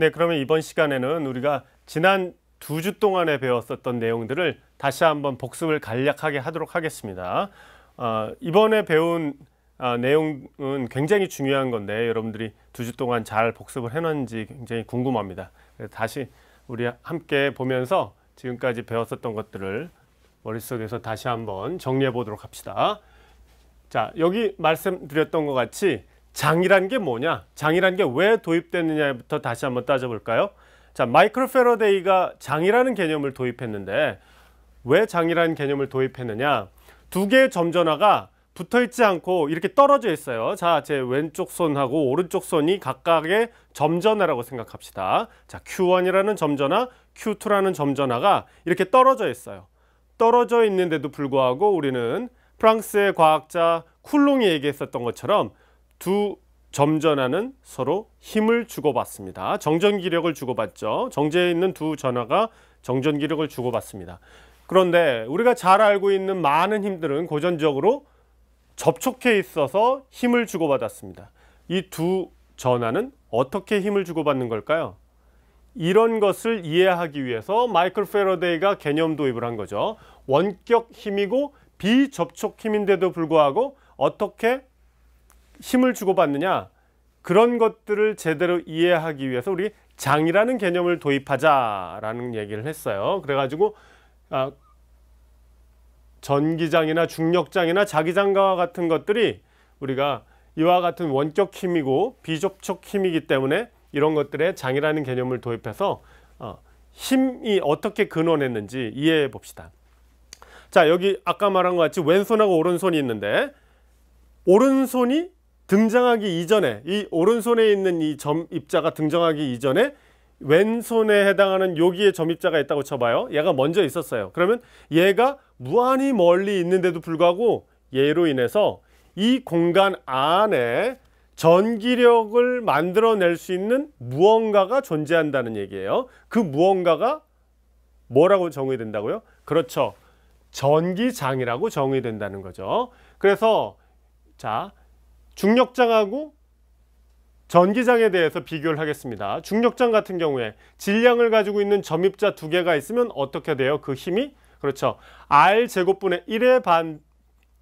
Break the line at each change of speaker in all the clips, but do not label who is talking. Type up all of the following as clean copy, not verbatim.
네, 그러면 이번 시간에는 우리가 지난 2주 동안에 배웠었던 내용들을 다시 한번 복습을 간략하게 하도록 하겠습니다. 이번에 배운 내용은 굉장히 중요한 건데 여러분들이 2주 동안 잘 복습을 해놨는지 굉장히 궁금합니다. 그래서 다시 우리 함께 보면서 지금까지 배웠었던 것들을 머릿속에서 다시 한번 정리해 보도록 합시다. 자, 여기 말씀드렸던 것 같이 장이란 게 뭐냐? 장이란 게 왜 도입됐느냐부터 다시 한번 따져볼까요? 자, 마이클 패러데이가 장이라는 개념을 도입했는데 왜 장이라는 개념을 도입했느냐? 두 개의 점전화가 붙어있지 않고 이렇게 떨어져 있어요. 자, 제 왼쪽 손하고 오른쪽 손이 각각의 점전화라고 생각합시다. 자, Q1이라는 점전화, Q2라는 점전화가 이렇게 떨어져 있어요. 떨어져 있는데도 불구하고 우리는 프랑스의 과학자 쿨롱이 얘기했었던 것처럼 두 점전화는 서로 힘을 주고받습니다. 정전기력을 주고받죠. 정제에 있는 두 전화가 정전기력을 주고받습니다. 그런데 우리가 잘 알고 있는 많은 힘들은 고전적으로 접촉해 있어서 힘을 주고받았습니다. 이 두 전하는 어떻게 힘을 주고받는 걸까요? 이런 것을 이해하기 위해서 마이클 패러데이가 개념 도입을 한 거죠. 원격 힘이고 비접촉 힘인데도 불구하고 어떻게 힘을 주고받느냐, 그런 것들을 제대로 이해하기 위해서 우리 장이라는 개념을 도입하자라는 얘기를 했어요. 그래가지고 전기장이나 중력장이나 자기장과 같은 것들이 우리가 이와 같은 원격 힘이고 비접촉 힘이기 때문에 이런 것들에 장이라는 개념을 도입해서 힘이 어떻게 근원했는지 이해해 봅시다. 자, 여기 아까 말한 것 같이 왼손하고 오른손이 있는데 오른손이 등장하기 이전에, 이 오른손에 있는 이 점입자가 등장하기 이전에 왼손에 해당하는 여기에 점입자가 있다고 쳐봐요. 얘가 먼저 있었어요. 그러면 얘가 무한히 멀리 있는데도 불구하고 얘로 인해서 이 공간 안에 전기력을 만들어낼 수 있는 무언가가 존재한다는 얘기예요. 그 무언가가 뭐라고 정의 된다고요? 그렇죠. 전기장이라고 정의 된다는 거죠. 그래서 자, 중력장하고 전기장에 대해서 비교를 하겠습니다. 중력장 같은 경우에 질량을 가지고 있는 점입자 두 개가 있으면 어떻게 돼요? 그 힘이? 그렇죠. R 제곱분의 1의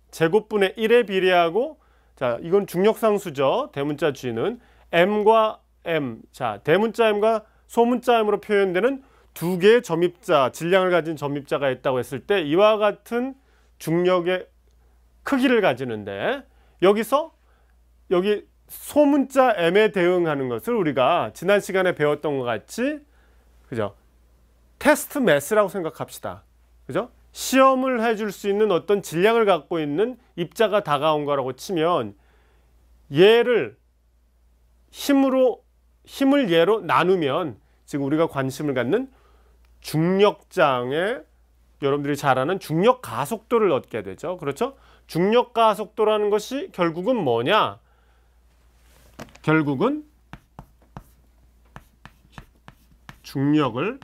제곱분의 1에 비례하고, 자, 이건 중력상수죠. 대문자 G는 M과 M, 자, 대문자 M과 소문자 M으로 표현되는 두 개의 점입자, 질량을 가진 점입자가 있다고 했을 때 이와 같은 중력의 크기를 가지는데, 여기서 여기 소문자 M에 대응하는 것을 우리가 지난 시간에 배웠던 것 같이, 그죠? 테스트 매스라고 생각합시다. 그죠? 시험을 해줄 수 있는 어떤 질량을 갖고 있는 입자가 다가온 거라고 치면 얘를 힘을 얘로 나누면 지금 우리가 관심을 갖는 중력장에 여러분들이 잘 아는 중력 가속도를 얻게 되죠. 그렇죠? 중력 가속도라는 것이 결국은 뭐냐? 결국은 중력을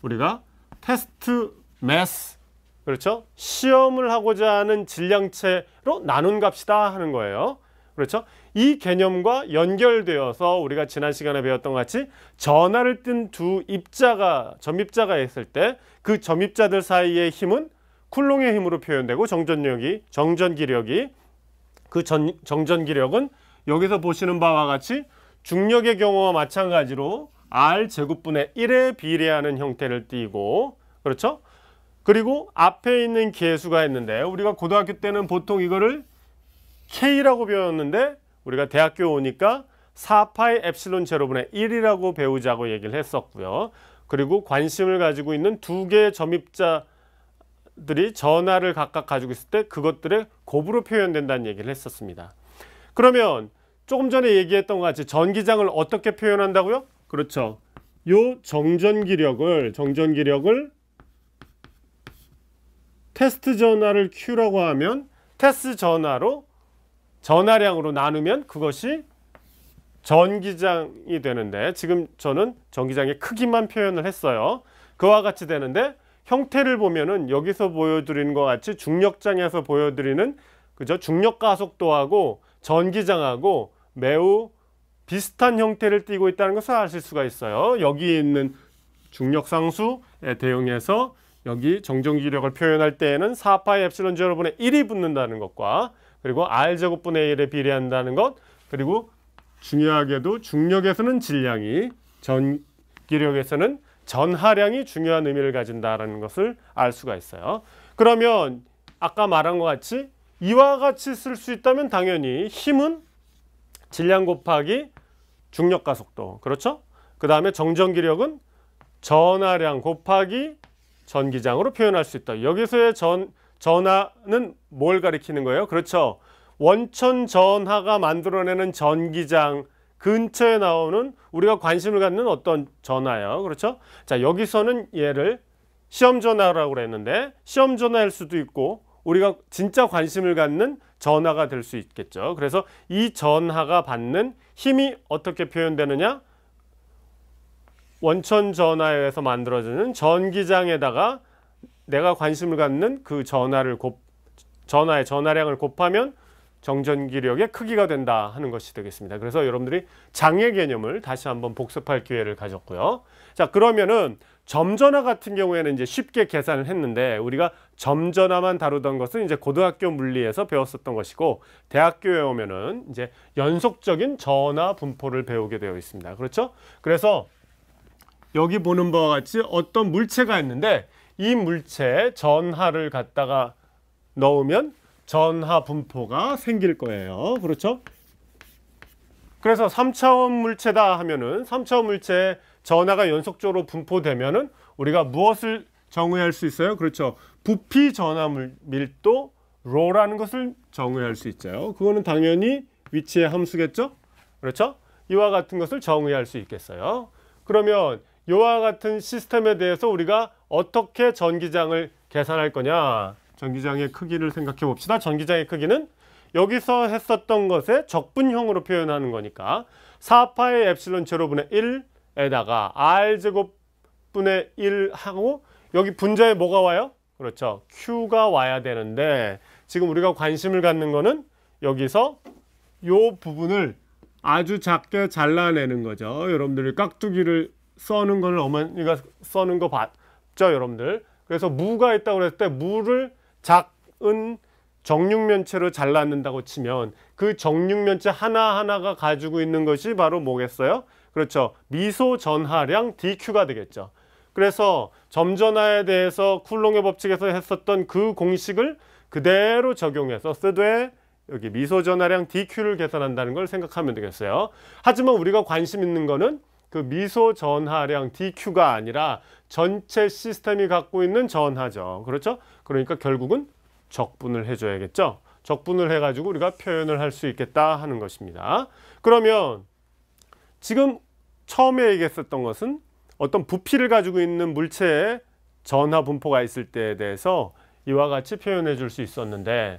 우리가 테스트 매스, 그렇죠? 시험을 하고자 하는 질량체로 나눈 값이다 하는 거예요. 그렇죠? 이 개념과 연결되어서 우리가 지난 시간에 배웠던 것 같이 전하를 띤 두 점입자가 있을 때 그 점입자들 사이의 힘은 쿨롱의 힘으로 표현되고 정전기력이 그 정전기력은 여기서 보시는 바와 같이 중력의 경우와 마찬가지로 R 제곱분의 1에 비례하는 형태를 띠고, 그렇죠? 그리고 앞에 있는 계수가 있는데 우리가 고등학교 때는 보통 이거를 K라고 배웠는데 우리가 대학교 오니까 4파이 엡실론 제로분의 1이라고 배우자고 얘기를 했었고요. 그리고 관심을 가지고 있는 두 개의 점입자들이 전하를 각각 가지고 있을 때 그것들의 곱으로 표현된다는 얘기를 했었습니다. 그러면 조금 전에 얘기했던 것 같이 전기장을 어떻게 표현한다고요? 그렇죠. 요 정전기력을 테스트 전하를 Q라고 하면 테스트 전하량으로 나누면 그것이 전기장이 되는데, 지금 저는 전기장의 크기만 표현을 했어요. 그와 같이 되는데 형태를 보면은 여기서 보여드리는 것 같이 중력장에서 보여드리는, 그죠? 중력 가속도하고 전기장하고 매우 비슷한 형태를 띠고 있다는 것을 아실 수가 있어요. 여기 있는 중력상수에 대응해서 여기 정전기력을 표현할 때에는 4파이 엡실론 제로분의 1이 붙는다는 것과 그리고 R제곱분의 1에 비례한다는 것, 그리고 중요하게도 중력에서는 질량이, 전기력에서는 전하량이 중요한 의미를 가진다는 것을 알 수가 있어요. 그러면 아까 말한 것 같이 이와 같이 쓸 수 있다면 당연히 힘은 질량 곱하기 중력 가속도, 그렇죠? 그 다음에 정전기력은 전하량 곱하기 전기장으로 표현할 수 있다. 여기서의 전하는 뭘 가리키는 거예요? 그렇죠. 원천 전하가 만들어내는 전기장 근처에 나오는 우리가 관심을 갖는 어떤 전하예요. 그렇죠? 자, 여기서는 얘를 시험 전하라고 그랬는데 시험 전하일 수도 있고 우리가 진짜 관심을 갖는 전하가 될 수 있겠죠. 그래서 이 전하가 받는 힘이 어떻게 표현되느냐? 원천 전하에 의해서 만들어지는 전기장에다가 내가 관심을 갖는 그 전하의 전하량을 곱하면 정전기력의 크기가 된다 하는 것이 되겠습니다. 그래서 여러분들이 장의 개념을 다시 한번 복습할 기회를 가졌고요. 자, 그러면은 점전하 같은 경우에는 이제 쉽게 계산을 했는데 우리가 점전하만 다루던 것은 이제 고등학교 물리에서 배웠었던 것이고 대학교에 오면은 이제 연속적인 전하 분포를 배우게 되어 있습니다. 그렇죠? 그래서 여기 보는 바와 같이 어떤 물체가 있는데 이 물체에 전하를 갖다가 넣으면 전하 분포가 생길 거예요. 그렇죠? 그래서 3차원 물체다 하면은 3차원 물체에 전하가 연속적으로 분포되면은 우리가 무엇을 정의할 수 있어요? 그렇죠. 부피 전하 밀도 로라는 것을 정의할 수 있죠. 그거는 당연히 위치의 함수겠죠? 그렇죠? 이와 같은 것을 정의할 수 있겠어요. 그러면 이와 같은 시스템에 대해서 우리가 어떻게 전기장을 계산할 거냐? 전기장의 크기를 생각해 봅시다. 전기장의 크기는 여기서 했었던 것의 적분형으로 표현하는 거니까 4파의 엡실론 제로분의 1에다가 R제곱분의 1 하고 여기 분자에 뭐가 와요? 그렇죠. Q가 와야 되는데 지금 우리가 관심을 갖는 거는 여기서 이 부분을 아주 작게 잘라내는 거죠. 여러분들이 깍두기를 써는 걸 어머니가 써는 거 봤죠, 여러분들? 그래서 무가 있다고 그랬을 때 무를 작은 정육면체로 잘라낸다고 치면 그 정육면체 하나하나가 가지고 있는 것이 바로 뭐겠어요? 그렇죠. 미소 전하량 dQ가 되겠죠. 그래서 점전하에 대해서 쿨롱의 법칙에서 했었던 그 공식을 그대로 적용해서 쓰되 여기 미소 전하량 dQ를 계산한다는 걸 생각하면 되겠어요. 하지만 우리가 관심 있는 거는 그 미소 전하량 dQ가 아니라 전체 시스템이 갖고 있는 전하죠. 그렇죠? 그러니까 결국은 적분을 해줘야겠죠. 적분을 해가지고 우리가 표현을 할 수 있겠다 하는 것입니다. 그러면 지금 처음에 얘기했었던 것은 어떤 부피를 가지고 있는 물체에 전하 분포가 있을 때에 대해서 이와 같이 표현해 줄 수 있었는데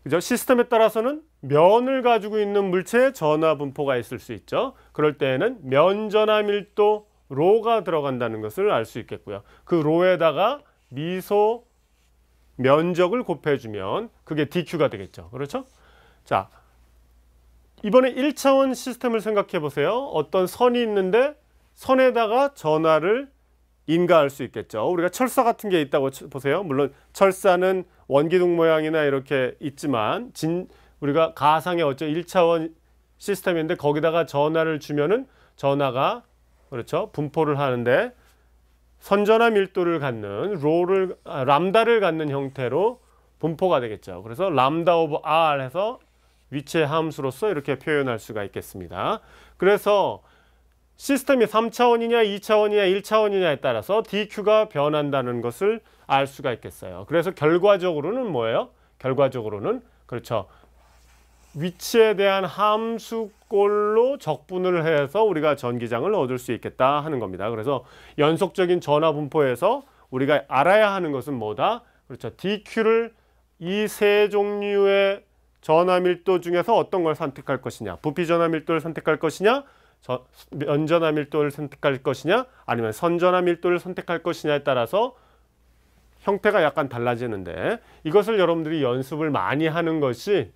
그죠? 시스템에 따라서는 면을 가지고 있는 물체에 전하 분포가 있을 수 있죠. 그럴 때에는 면전하 밀도 로가 들어간다는 것을 알 수 있겠고요. 그 로에다가 미소 면적을 곱해주면 그게 dQ가 되겠죠. 그렇죠? 자, 이번에 1차원 시스템을 생각해 보세요. 어떤 선이 있는데 선에다가 전하를 인가할 수 있겠죠. 우리가 철사 같은 게 있다고 보세요. 물론 철사는 원기둥 모양이나 이렇게 있지만 우리가 가상의 1차원 시스템인데 거기다가 전하를 주면은 전하가 그렇죠. 분포를 하는데 선전하 밀도를 갖는 람다를 갖는 형태로 분포가 되겠죠. 그래서 람다 오브 R 해서 위치의 함수로서 이렇게 표현할 수가 있겠습니다. 그래서 시스템이 3차원이냐 2차원이냐 1차원이냐에 따라서 dQ가 변한다는 것을 알 수가 있겠어요. 그래서 결과적으로는 뭐예요? 결과적으로는 그렇죠. 위치에 대한 함수꼴로 적분을 해서 우리가 전기장을 얻을 수 있겠다 하는 겁니다. 그래서 연속적인 전하 분포에서 우리가 알아야 하는 것은 뭐다? 그렇죠. dQ를 이 세 종류의 전하 밀도 중에서 어떤 걸 선택할 것이냐? 부피 전하 밀도를 선택할 것이냐? 면전하 밀도를 선택할 것이냐? 아니면 선전하 밀도를 선택할 것이냐에 따라서 형태가 약간 달라지는데 이것을 여러분들이 연습을 많이 하는 것이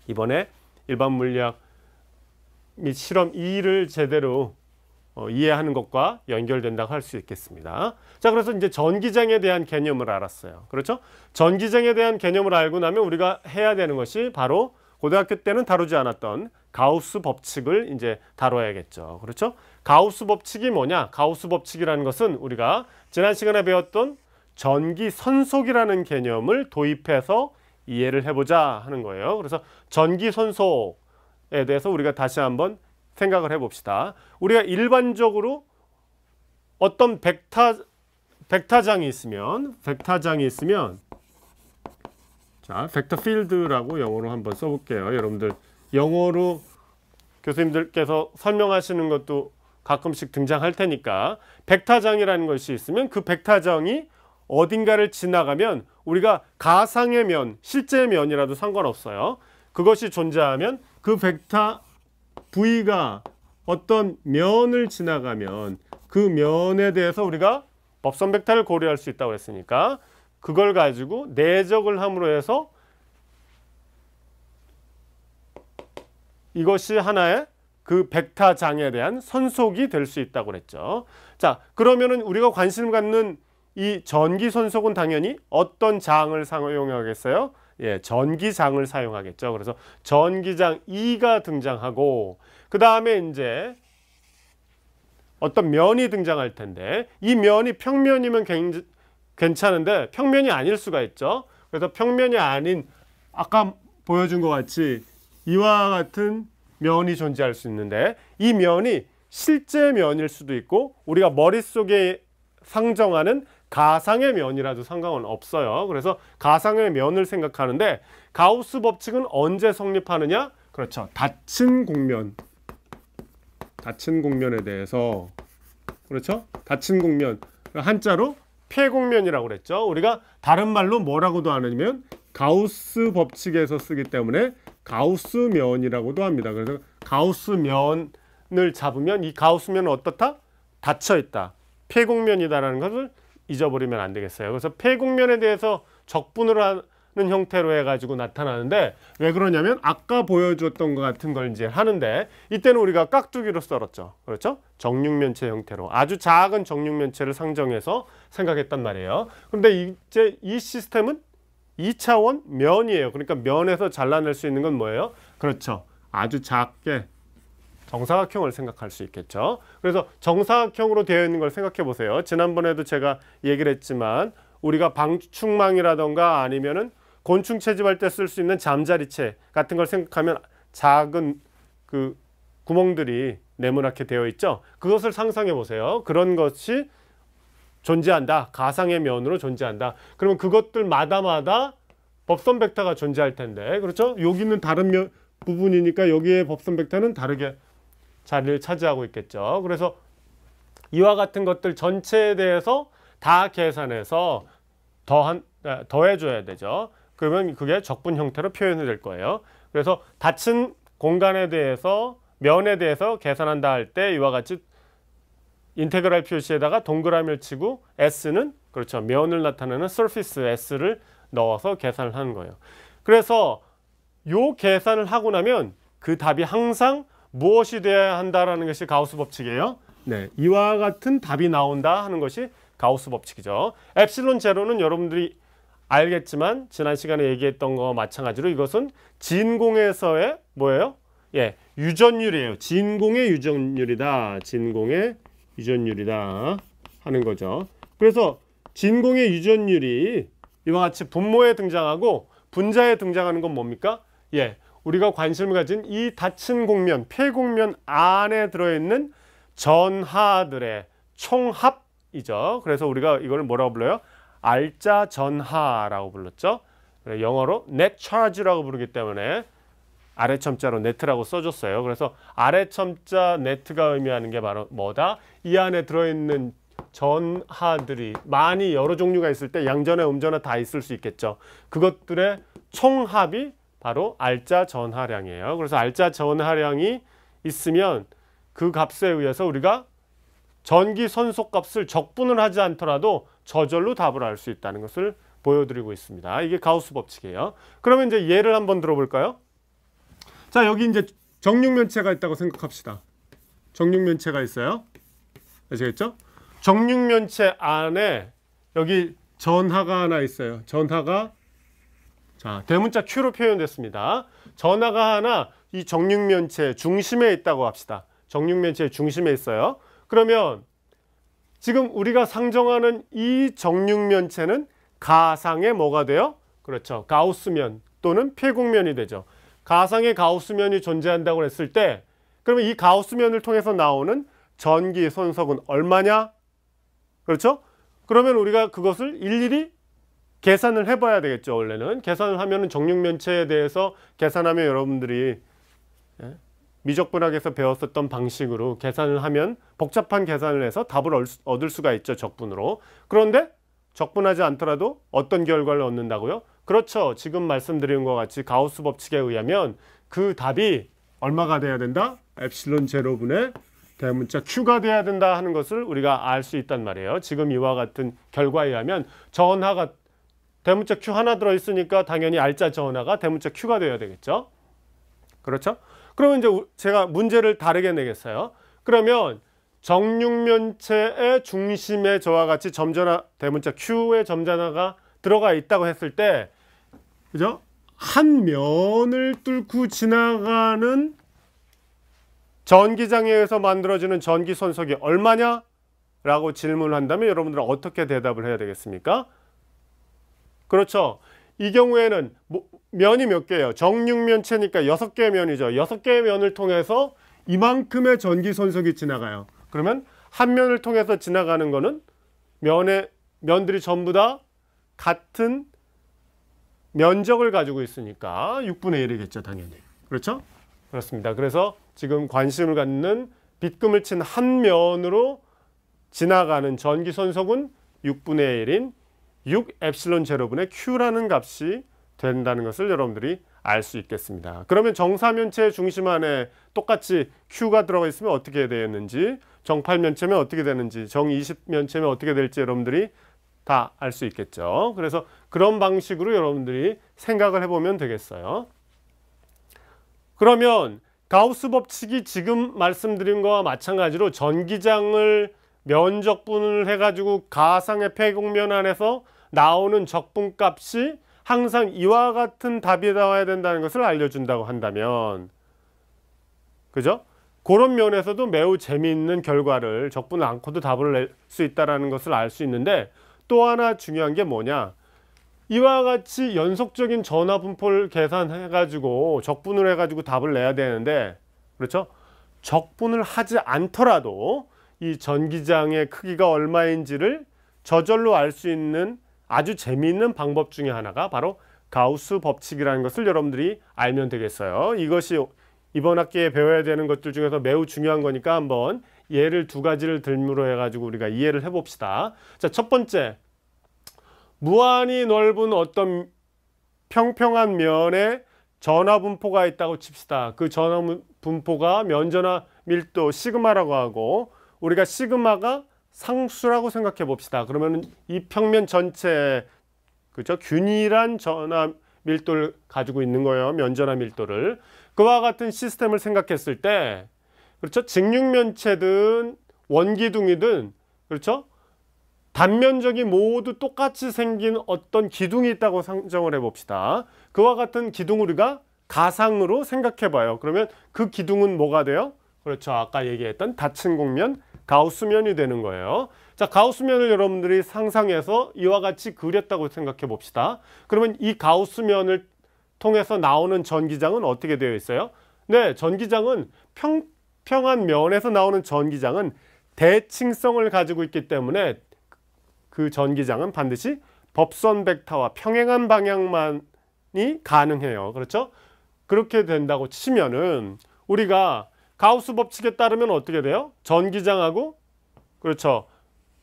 이번에 일반 물리학 및 실험 2를 제대로 이해하는 것과 연결된다고 할 수 있겠습니다. 자, 그래서 이제 전기장에 대한 개념을 알았어요. 그렇죠? 전기장에 대한 개념을 알고 나면 우리가 해야 되는 것이 바로 고등학교 때는 다루지 않았던 가우스 법칙을 이제 다뤄야겠죠. 그렇죠? 가우스 법칙이 뭐냐? 가우스 법칙이라는 것은 우리가 지난 시간에 배웠던 전기 선속이라는 개념을 도입해서 이해를 해보자 하는 거예요. 그래서 전기 선속에 대해서 우리가 다시 한번 생각을 해봅시다. 우리가 일반적으로 어떤 벡터장이 있으면 자, 벡터 필드라고 영어로 한번 써볼게요. 여러분들 영어로 교수님들께서 설명하시는 것도 가끔씩 등장할 테니까 벡터장이라는 것이 있으면 그 벡터장이 어딘가를 지나가면 우리가 가상의 면, 실제의 면이라도 상관없어요. 그것이 존재하면 그 벡터 V가 어떤 면을 지나가면 그 면에 대해서 우리가 법선 벡터를 고려할 수 있다고 했으니까 그걸 가지고 내적을 함으로 해서 이것이 하나의 그 벡터장에 대한 선속이 될 수 있다고 그랬죠. 자, 그러면은 우리가 관심 갖는 이 전기 선속은 당연히 어떤 장을 사용하겠어요? 예, 전기장을 사용하겠죠. 그래서 전기장 2가 등장하고 그 다음에 이제 어떤 면이 등장할 텐데 이 면이 평면이면 괜찮은데 평면이 아닐 수가 있죠. 그래서 평면이 아닌 아까 보여준 것 같이 이와 같은 면이 존재할 수 있는데 이 면이 실제 면일 수도 있고 우리가 머릿속에 상정하는 가상의 면이라도 상관은 없어요. 그래서 가상의 면을 생각하는데 가우스 법칙은 언제 성립하느냐? 그렇죠. 닫힌 공면에 대해서 그렇죠? 닫힌 공면 한자로 폐공면이라고 그랬죠. 우리가 다른 말로 뭐라고도 하냐면 가우스 법칙에서 쓰기 때문에 가우스면이라고도 합니다. 그래서 가우스면을 잡으면 이 가우스면은 어떻다? 닫혀 있다. 폐공면이다라는 것을 잊어버리면 안 되겠어요. 그래서 폐공면에 대해서 적분을 하는 형태로 해가지고 나타나는데 왜 그러냐면 아까 보여줬던 것 같은 걸 이제 하는데 이때는 우리가 깍두기로 썰었죠. 그렇죠? 정육면체 형태로 아주 작은 정육면체를 상정해서 생각했단 말이에요. 그런데 이제 이 시스템은 2차원 면이에요. 그러니까 면에서 잘라낼 수 있는 건 뭐예요? 그렇죠. 아주 작게 정사각형을 생각할 수 있겠죠. 그래서 정사각형으로 되어 있는 걸 생각해 보세요. 지난번에도 제가 얘기를 했지만 우리가 방충망이라던가 아니면은 곤충 채집할 때 쓸 수 있는 잠자리채 같은 걸 생각하면 작은 그 구멍들이 네모나게 되어 있죠. 그것을 상상해 보세요. 그런 것이 존재한다. 가상의 면으로 존재한다. 그러면 그것들마다 법선 벡터가 존재할 텐데 그렇죠? 여기는 다른 부분이니까 여기에 법선 벡터는 다르게 자리를 차지하고 있겠죠. 그래서 이와 같은 것들 전체에 대해서 다 계산해서 더해줘야 되죠. 그러면 그게 적분 형태로 표현이 될 거예요. 그래서 닫힌 공간에 대해서 면에 대해서 계산한다 할 때 이와 같이 인테그랄 표시에다가 동그라미를 치고 S는 그렇죠. 면을 나타내는 surface S를 넣어서 계산을 하는 거예요. 그래서 요 계산을 하고 나면 그 답이 항상 무엇이 되어야 한다라는 것이 가우스 법칙이에요. 네, 이와 같은 답이 나온다 하는 것이 가우스 법칙이죠. 엡실론 제로는 여러분들이 알겠지만 지난 시간에 얘기했던 거와 마찬가지로 이것은 진공에서의 뭐예요? 예, 유전율이에요. 진공의 유전율이다. 진공의 유전율이다 하는 거죠. 그래서 진공의 유전율이 이와 같이 분모에 등장하고 분자에 등장하는 건 뭡니까? 예, 우리가 관심을 가진 이 닫힌 공면, 폐공면 안에 들어있는 전하들의 총합이죠. 그래서 우리가 이걸 뭐라고 불러요? 알자 전하라고 불렀죠. 영어로 net charge라고 부르기 때문에 아래 첨자로 net라고 써줬어요. 그래서 아래 첨자 net가 의미하는 게 바로 뭐다? 이 안에 들어있는 전하들이 많이 여러 종류가 있을 때 양전에 음전에 다 있을 수 있겠죠. 그것들의 총합이 바로 알자 전하량이에요. 그래서 알자 전하량이 있으면 그 값에 의해서 우리가 전기 선속 값을 적분을 하지 않더라도 저절로 답을 알 수 있다는 것을 보여드리고 있습니다. 이게 가우스 법칙이에요. 그러면 이제 예를 한번 들어볼까요? 자, 여기 이제 정육면체가 있다고 생각합시다. 정육면체가 있어요. 아시겠죠? 정육면체 안에 여기 전하가 하나 있어요. 전하가 자, 대문자 Q로 표현됐습니다. 전하가 하나 이 정육면체 중심에 있다고 합시다. 정육면체 중심에 있어요. 그러면 지금 우리가 상정하는 이 정육면체는 가상의 뭐가 돼요? 그렇죠. 가우스면 또는 폐곡면이 되죠. 가상의 가우스면이 존재한다고 했을 때 그러면 이 가우스면을 통해서 나오는 전기 손석은 얼마냐? 그렇죠? 그러면 우리가 그것을 일일이 계산을 해봐야 되겠죠. 원래는 계산을 하면은 정육면체에 대해서 계산하면 여러분들이 미적분학에서 배웠었던 방식으로 계산을 하면 복잡한 계산을 해서 답을 얻을 수가 있죠. 적분으로. 그런데 적분하지 않더라도 어떤 결과를 얻는다고요? 그렇죠. 지금 말씀드린 것 같이 가우스 법칙에 의하면 그 답이 얼마가 돼야 된다? 엡실론 제로분의 대문자 Q가 돼야 된다 하는 것을 우리가 알 수 있단 말이에요. 지금 이와 같은 결과에 의하면 전하가 대문자 Q 하나 들어있으니까 당연히 알짜 전하가 대문자 Q가 되어야 되겠죠. 그렇죠? 그러면 이제 제가 문제를 다르게 내겠어요. 그러면 정육면체의 중심에 저와 같이 점전하 대문자 Q의 점전하가 들어가 있다고 했을 때 그죠? 한 면을 뚫고 지나가는 전기장에 의해서 만들어지는 전기 손석이 얼마냐? 라고 질문을 한다면 여러분들은 어떻게 대답을 해야 되겠습니까? 그렇죠. 이 경우에는 면이 몇 개예요? 정육면체니까 6개의 면이죠. 6개의 면을 통해서 이만큼의 전기 손석이 지나가요. 그러면 한 면을 통해서 지나가는 거는 면들이 전부 다 같은 면적을 가지고 있으니까 6분의 1이겠죠. 당연히. 그렇죠? 그렇습니다. 그래서 지금 관심을 갖는 빗금을 친 한 면으로 지나가는 전기 손석은 6분의 1인 6 엡실론 제로분의 Q라는 값이 된다는 것을 여러분들이 알 수 있겠습니다. 그러면 정사면체의 중심 안에 똑같이 Q가 들어가 있으면 어떻게 되었는지, 정팔면체면 어떻게 되는지, 정20면체면 어떻게 될지 여러분들이 다 알 수 있겠죠. 그래서 그런 방식으로 여러분들이 생각을 해보면 되겠어요. 그러면 가우스 법칙이 지금 말씀드린 것과 마찬가지로 전기장을 면적분을 해가지고 가상의 폐곡면 안에서 나오는 적분값이 항상 이와 같은 답이 나와야 된다는 것을 알려준다고 한다면, 그죠? 그런 면에서도 매우 재미있는 결과를 적분을 않고도 답을 낼 수 있다는 것을 알 수 있는데, 또 하나 중요한 게 뭐냐? 이와 같이 연속적인 전화 분포를 계산해가지고 적분을 해가지고 답을 내야 되는데, 그렇죠? 적분을 하지 않더라도 이 전기장의 크기가 얼마인지를 저절로 알 수 있는 아주 재미있는 방법 중에 하나가 바로 가우스 법칙이라는 것을 여러분들이 알면 되겠어요. 이것이 이번 학기에 배워야 되는 것들 중에서 매우 중요한 거니까 한번 예를 두 가지를 들므로 해가지고 우리가 이해를 해봅시다. 자, 첫 번째, 무한히 넓은 어떤 평평한 면에 전하 분포가 있다고 칩시다. 그 전하 분포가 면전하 밀도 시그마라고 하고, 우리가 시그마가 상수라고 생각해 봅시다. 그러면 이 평면 전체에 그죠? 균일한 전하 밀도를 가지고 있는 거예요. 면전하 밀도를. 그와 같은 시스템을 생각했을 때, 그렇죠? 직육면체든 원기둥이든, 그렇죠? 단면적이 모두 똑같이 생긴 어떤 기둥이 있다고 상정을 해봅시다. 그와 같은 기둥 우리가 가상으로 생각해 봐요. 그러면 그 기둥은 뭐가 돼요? 그렇죠. 아까 얘기했던 닫힌 곡면, 가우스면이 되는 거예요. 자, 가우스면을 여러분들이 상상해서 이와 같이 그렸다고 생각해 봅시다. 그러면 이 가우스면을 통해서 나오는 전기장은 어떻게 되어 있어요? 네, 전기장은 평평한 면에서 나오는 전기장은 대칭성을 가지고 있기 때문에 그 전기장은 반드시 법선 벡터와 평행한 방향만이 가능해요. 그렇죠? 그렇게 된다고 치면은 우리가 가우스 법칙에 따르면 어떻게 돼요? 전기장하고, 그렇죠,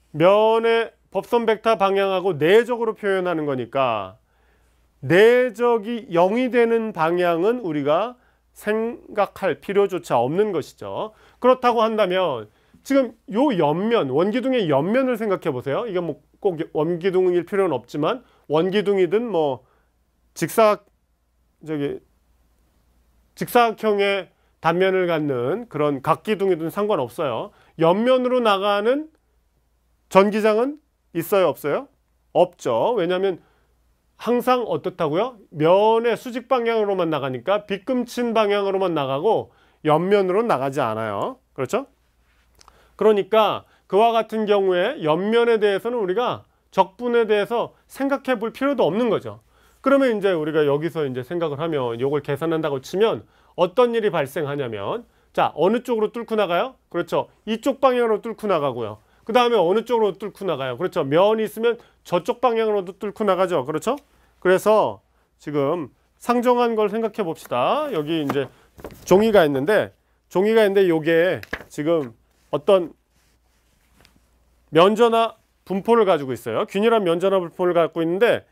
면의 법선 벡터 방향하고 내적으로 표현하는 거니까 내적이 0이 되는 방향은 우리가 생각할 필요조차 없는 것이죠. 그렇다고 한다면 지금 요 옆면, 원기둥의 옆면을 생각해 보세요. 이게 뭐 꼭 원기둥일 필요는 없지만 원기둥이든 뭐 직사각형의 단면을 갖는 그런 각기둥이든 상관없어요. 옆면으로 나가는 전기장은 있어요, 없어요? 없죠. 왜냐하면 항상 어떻다고요? 면의 수직 방향으로만 나가니까 빗금친 방향으로만 나가고 옆면으로 나가지 않아요. 그렇죠? 그러니까 그와 같은 경우에 옆면에 대해서는 우리가 적분에 대해서 생각해 볼 필요도 없는 거죠. 그러면 이제 우리가 여기서 이제 생각을 하면 이걸 계산한다고 치면 어떤 일이 발생하냐면, 자, 어느 쪽으로 뚫고 나가요? 그렇죠. 이쪽 방향으로 뚫고 나가고요. 그 다음에 어느 쪽으로 뚫고 나가요? 그렇죠. 면이 있으면 저쪽 방향으로도 뚫고 나가죠. 그렇죠? 그래서 지금 상정한 걸 생각해 봅시다. 여기 이제 종이가 있는데 요게 지금 어떤 면전화 분포를 가지고 있어요. 균일한 면전화 분포를 갖고 있는데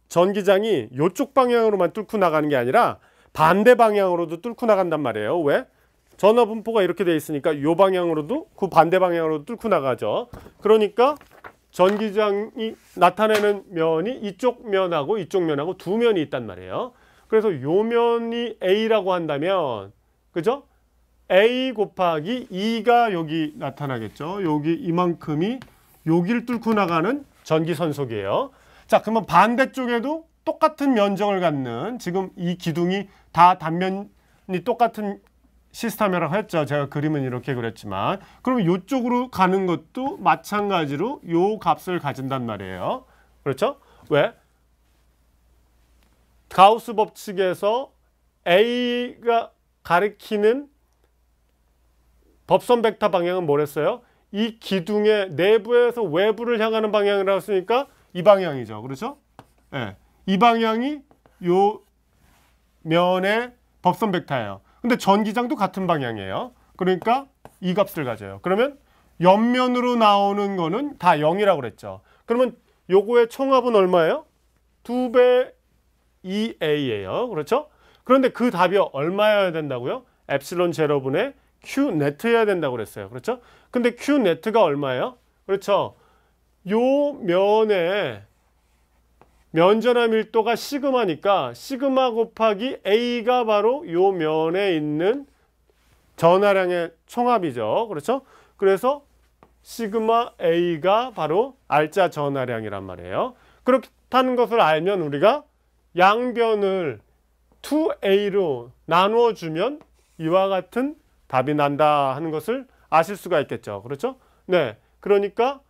전기장이 이쪽 방향으로만 뚫고 나가는 게 아니라 반대 방향으로도 뚫고 나간단 말이에요. 왜? 전화 분포가 이렇게 돼 있으니까 이 방향으로도 그 반대 방향으로도 뚫고 나가죠. 그러니까 전기장이 나타내는 면이 이쪽 면하고 이쪽 면하고 두 면이 있단 말이에요. 그래서 요 면이 A라고 한다면, 그죠? A 곱하기 2가 여기 나타나겠죠. 여기 이만큼이 여기를 뚫고 나가는 전기선속이에요. 자, 그러면 반대쪽에도 똑같은 면적을 갖는, 지금 이 기둥이 다 단면이 똑같은 시스템이라고 했죠. 제가 그림은 이렇게 그렸지만, 그러면 이쪽으로 가는 것도 마찬가지로 요 값을 가진단 말이에요. 그렇죠? 왜? 가우스 법칙에서 A가 가리키는 법선 벡터 방향은 뭐랬어요? 이 기둥의 내부에서 외부를 향하는 방향이라고 했으니까 이 방향이죠. 그렇죠? 네. 이 방향이 요 면의 법선 벡터예요. 근데 전기장도 같은 방향이에요. 그러니까 이 값을 가져요. 그러면 옆면으로 나오는 거는 다 0이라고 그랬죠. 그러면 요거의 총합은 얼마예요? 2배 2a예요. 그렇죠? 그런데 그 답이 얼마여야 된다고요? 엡실론 제로분의 Q 네트여야 된다고 그랬어요. 그렇죠? 근데 Q 네트가 얼마예요? 그렇죠? 요 면의 면전화 밀도가 시그마니까 시그마 곱하기 A가 바로 요 면에 있는 전하량의 총합이죠. 그렇죠? 그래서 시그마 A가 바로 알짜 전하량이란 말이에요. 그렇다는 것을 알면 우리가 양변을 2A로 나누어 주면 이와 같은 답이 난다 하는 것을 아실 수가 있겠죠. 그렇죠? 네. 그러니까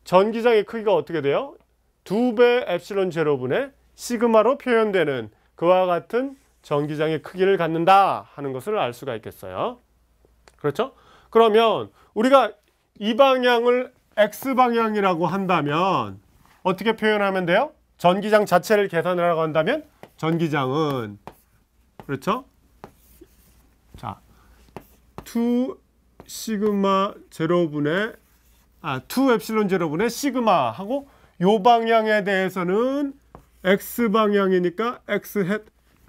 전기장의 크기가 어떻게 돼요? 2배 엡실론 제로분의 시그마로 표현되는 그와 같은 전기장의 크기를 갖는다 하는 것을 알 수가 있겠어요. 그렇죠? 그러면 우리가 이 방향을 X방향이라고 한다면 어떻게 표현하면 돼요? 전기장 자체를 계산하라고 한다면 전기장은, 그렇죠? 자, 2 시그마 제로분의 2 엡실론 제로분의 시그마 하고 요 방향에 대해서는 X 방향이니까 X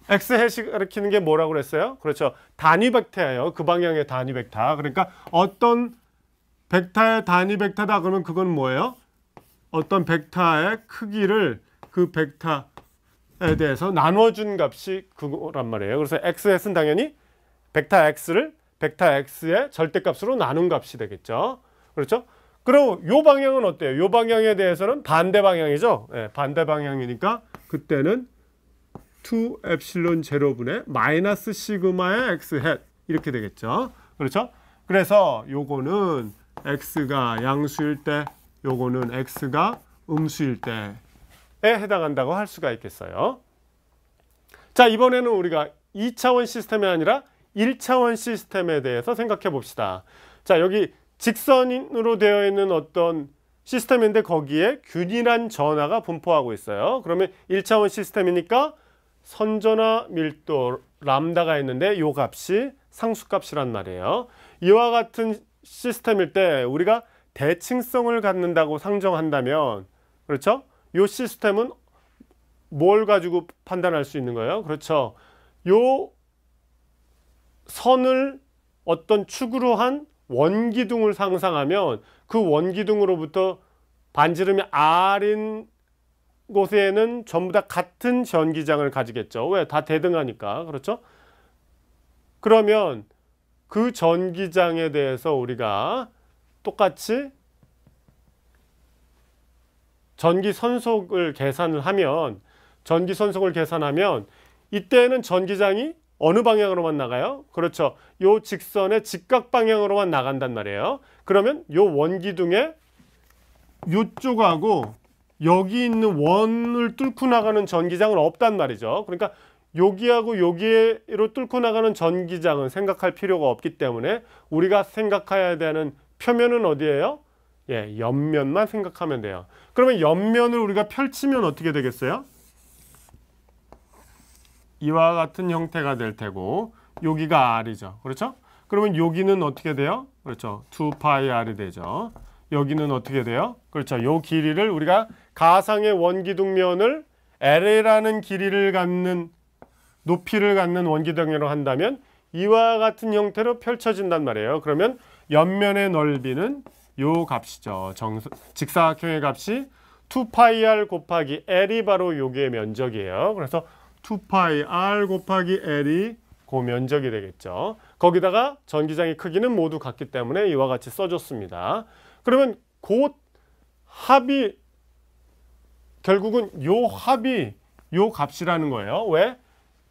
햇이 가리키는 게 뭐라고 그랬어요? 그렇죠. 단위 벡터예요. 그 방향의 단위 벡터. 그러니까 어떤 벡터의 단위 벡터다 그러면 그건 뭐예요? 어떤 벡터의 크기를 그 벡터에 대해서 나눠준 값이 그거란 말이에요. 그래서 X 햇은 당연히 벡터 X를 벡터 X의 절대값으로 나눈 값이 되겠죠. 그렇죠? 그럼 요 방향은 어때요? 요 방향에 대해서는 반대 방향이죠. 네, 반대 방향이니까 그때는 2 엡실론 제로분의 마이너스 시그마의 X 햇 이렇게 되겠죠. 그렇죠? 그래서 요거는 X가 양수일 때, 요거는 X가 음수일 때에 해당한다고 할 수가 있겠어요. 자, 이번에는 우리가 2차원 시스템이 아니라 1차원 시스템에 대해서 생각해 봅시다. 자, 여기 직선으로 되어 있는 어떤 시스템인데 거기에 균일한 전하가 분포하고 있어요. 그러면 1차원 시스템이니까 선전화 밀도 람다가 있는데 요 값이 상수값이란 말이에요. 이와 같은 시스템일 때 우리가 대칭성을 갖는다고 상정한다면, 그렇죠? 요 시스템은 뭘 가지고 판단할 수 있는 거예요? 그렇죠. 요 선을 어떤 축으로 한 원기둥을 상상하면 그 원기둥으로부터 반지름이 R인 곳에는 전부 다 같은 전기장을 가지겠죠. 왜? 다 대등하니까. 그렇죠? 그러면 그 전기장에 대해서 우리가 똑같이 전기선속을 계산을 하면 이때는 전기장이 어느 방향으로만 나가요? 그렇죠. 요 직선의 직각 방향으로만 나간단 말이에요. 그러면 요 원기둥의 요쪽하고 여기 있는 원을 뚫고 나가는 전기장은 없단 말이죠. 그러니까 여기하고 여기로 뚫고 나가는 전기장은 생각할 필요가 없기 때문에 우리가 생각해야 되는 표면은 어디예요? 예, 옆면만 생각하면 돼요. 그러면 옆면을 우리가 펼치면 어떻게 되겠어요? 이와 같은 형태가 될 테고 여기가 R이죠. 그렇죠? 그러면 여기는 어떻게 돼요? 그렇죠. 2πr이 되죠. 여기는 어떻게 돼요? 그렇죠. 요 길이를 우리가 가상의 원기둥면을 L이라는 길이를 갖는 높이를 갖는 원기둥으로 한다면 이와 같은 형태로 펼쳐진단 말이에요. 그러면 옆면의 넓이는 요 값이죠. 직사각형의 값이 2πr 곱하기 L이 바로 요게 면적이에요. 그래서 2πr 곱하기 L이 그 면적이 되겠죠. 거기다가 전기장의 크기는 모두 같기 때문에 이와 같이 써줬습니다. 그러면 그 합이 결국은 요 합이 요 값이라는 거예요. 왜?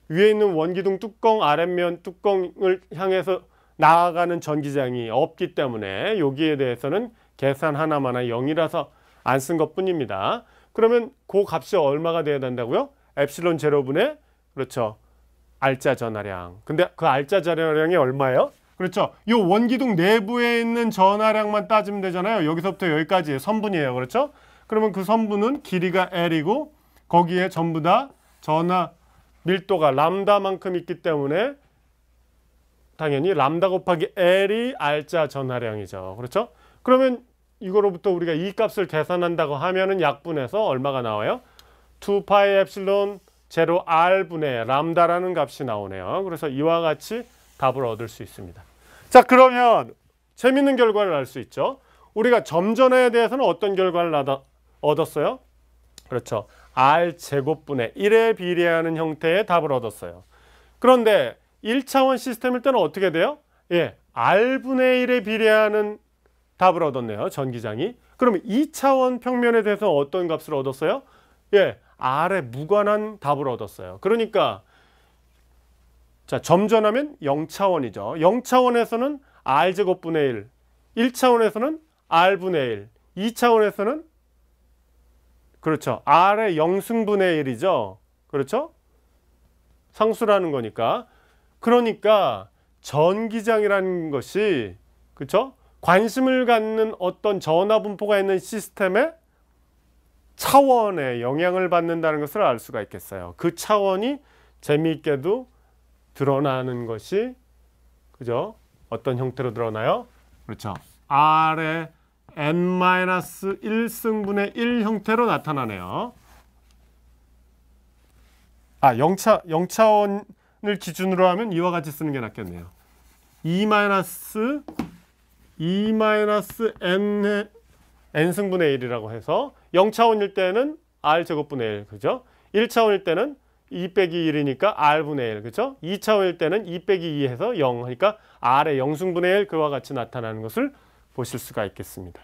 위에 있는 원기둥 뚜껑 아랫면 뚜껑을 향해서 나아가는 전기장이 없기 때문에 여기에 대해서는 계산 하나마나 0이라서 안 쓴 것뿐입니다. 그러면 그 값이 얼마가 돼야 된다고요? 엡실론 제로분의 그렇죠. R자 전하량. 근데 그 R자 전하량이 얼마예요? 그렇죠. 이 원기둥 내부에 있는 전하량만 따지면 되잖아요. 여기서부터 여기까지 선분이에요. 그렇죠? 그러면 그 선분은 길이가 L이고 거기에 전부 다 전하 밀도가 람다만큼 있기 때문에 당연히 람다 곱하기 L이 R자 전하량이죠. 그렇죠? 그러면 이거로부터 우리가 이 값을 계산한다고 하면은 약분해서 얼마가 나와요? 2파이 엡실론 제로 R분의 람다라는 값이 나오네요. 그래서 이와 같이 답을 얻을 수 있습니다. 자, 그러면 재밌는 결과를 알 수 있죠. 우리가 점전에 대해서는 어떤 결과를 얻었어요? 그렇죠. R제곱분의 1에 비례하는 형태의 답을 얻었어요. 그런데 1차원 시스템일 때는 어떻게 돼요? 예, R분의 1에 비례하는 답을 얻었네요. 전기장이. 그러면 2차원 평면에 대해서 어떤 값을 얻었어요? 예, R에 무관한 답을 얻었어요. 그러니까 자, 점전하면 0차원이죠. 0차원에서는 R제곱분의 1, 1차원에서는 R분의 1, 2차원에서는 그렇죠. R의 0승분의 1이죠. 그렇죠? 상수라는 거니까. 그러니까 전기장이라는 것이 그렇죠? 관심을 갖는 어떤 전하 분포가 있는 시스템의 차원에 영향을 받는다는 것을 알 수가 있겠어요. 그 차원이 재미있게도 드러나는 것이 그죠? 어떤 형태로 드러나요? 그렇죠. R의 n-1승분의 1 형태로 나타나네요. 0차원을 기준으로 하면 이와 같이 쓰는 게 낫겠네요. n승분의 1이라고 해서 0차원일 때는 R제곱분의 1, 그죠? 1차원일 때는 2 빼기 1이니까 R분의 1, 그죠? 2차원일 때는 2 빼기 2 해서 0, 그러니까 R의 0승분의 1 그와 같이 나타나는 것을 보실 수가 있겠습니다.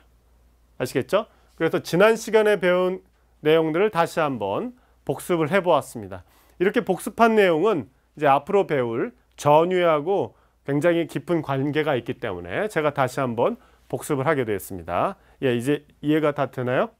아시겠죠? 그래서 지난 시간에 배운 내용들을 다시 한번 복습을 해보았습니다. 이렇게 복습한 내용은 이제 앞으로 배울 전위하고 굉장히 깊은 관계가 있기 때문에 제가 다시 한번 복습을 하게 되었습니다. 예, 이제 이해가 다 되나요?